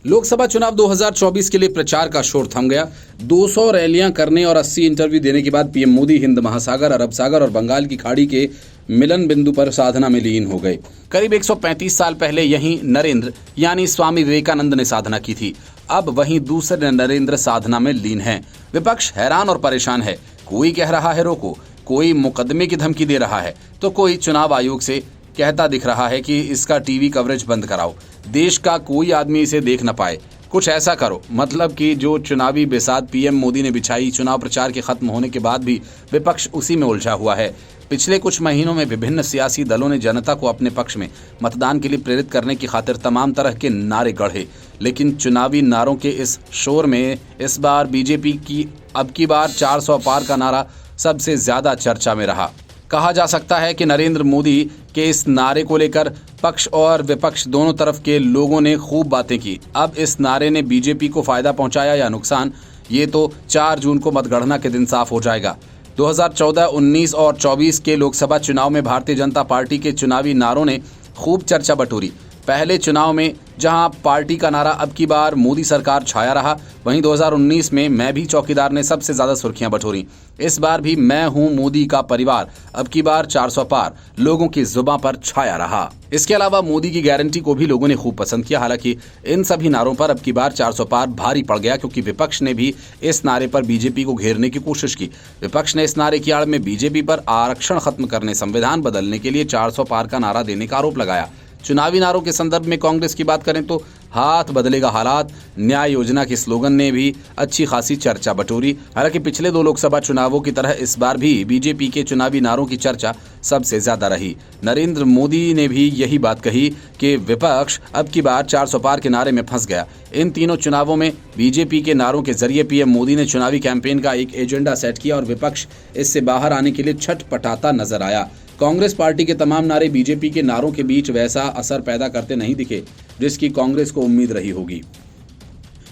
लोकसभा चुनाव 2024 के लिए प्रचार का शोर थम गया। 200 रैलियां करने और 80 इंटरव्यू देने के बाद पीएम मोदी हिंद महासागर, अरब सागर और बंगाल की खाड़ी के मिलन बिंदु पर साधना में लीन हो गए। करीब 135 साल पहले यहीं नरेंद्र यानी स्वामी विवेकानंद ने साधना की थी। अब वहीं दूसरे नरेंद्र साधना में लीन हैं। विपक्ष हैरान और परेशान है। कोई कह रहा है रोको, कोई मुकदमे की धमकी दे रहा है, तो कोई चुनाव आयोग से कहता दिख रहा है कि इसका टीवी कवरेज बंद कराओ, देश का कोई आदमी इसे देख न पाए, कुछ ऐसा करो। मतलब कि जो चुनावी बिसात पीएम मोदी ने बिछाई, चुनाव प्रचार के खत्म होने के बाद भी विपक्ष उसी में उलझा हुआ है। पिछले कुछ महीनों में विभिन्न सियासी दलों ने जनता को अपने पक्ष में मतदान के लिए प्रेरित करने की खातिर तमाम तरह के नारे गढ़े, लेकिन चुनावी नारों के इस शोर में इस बार बीजेपी की अब की बार 400 पार का नारा सबसे ज्यादा चर्चा में रहा। कहा जा सकता है कि नरेंद्र मोदी के इस नारे को लेकर पक्ष और विपक्ष दोनों तरफ के लोगों ने खूब बातें की। अब इस नारे ने बीजेपी को फायदा पहुंचाया या नुकसान, ये तो 4 जून को मतगणना के दिन साफ हो जाएगा। 2014, 19 और 24 के लोकसभा चुनाव में भारतीय जनता पार्टी के चुनावी नारों ने खूब चर्चा बटोरी। पहले चुनाव में जहां पार्टी का नारा अब की बार मोदी सरकार छाया रहा, वहीं 2019 में मैं भी चौकीदार ने सबसे ज्यादा सुर्खियां बटोरी। इस बार भी मैं हूं मोदी का परिवार अब की बार 400 पार लोगों की जुबान पर छाया रहा। इसके अलावा मोदी की गारंटी को भी लोगों ने खूब पसंद किया। हालांकि इन सभी नारों पर अब की बार 400 पार भारी पड़ गया, क्योंकि विपक्ष ने भी इस नारे पर बीजेपी को घेरने की कोशिश की। विपक्ष ने इस नारे की आड़ में बीजेपी पर आरक्षण खत्म करने, संविधान बदलने के लिए 400 पार का नारा देने का आरोप लगाया। चुनावी नारों के संदर्भ में कांग्रेस की बात करें तो हाथ बदलेगा हालात, न्याय योजना के स्लोगन ने भी अच्छी खासी चर्चा बटोरी। हालांकि पिछले 2 लोकसभा चुनावों की तरह इस बार भी बीजेपी के चुनावी नारों की चर्चा सबसे ज्यादा रही। नरेंद्र मोदी ने भी यही बात कही कि विपक्ष अब की बार 400 पार के नारे में फंस गया। इन तीनों चुनावों में बीजेपी के नारों के जरिए पीएम मोदी ने चुनावी कैंपेन का एक एजेंडा सेट किया और विपक्ष इससे बाहर आने के लिए छटपटाता नजर आया। कांग्रेस पार्टी के तमाम नारे बीजेपी के नारों के बीच वैसा असर पैदा करते नहीं दिखे जिसकी कांग्रेस को उम्मीद रही होगी।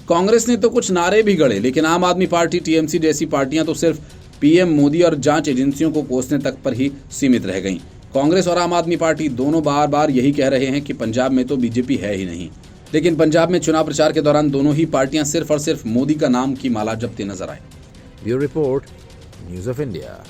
कांग्रेस ने तो कुछ नारे भी गढ़े, लेकिन आम आदमी पार्टी, टीएमसी जैसी पार्टियां तो सिर्फ पीएम मोदी और जांच एजेंसियों को कोसने तक पर ही सीमित रह गईं। कांग्रेस और आम आदमी पार्टी दोनों बार बार यही कह रहे हैं कि पंजाब में तो बीजेपी है ही नहीं, लेकिन पंजाब में चुनाव प्रचार के दौरान दोनों ही पार्टियां सिर्फ और सिर्फ मोदी का नाम की माला जपती नजर आए। Bureau report, news of India.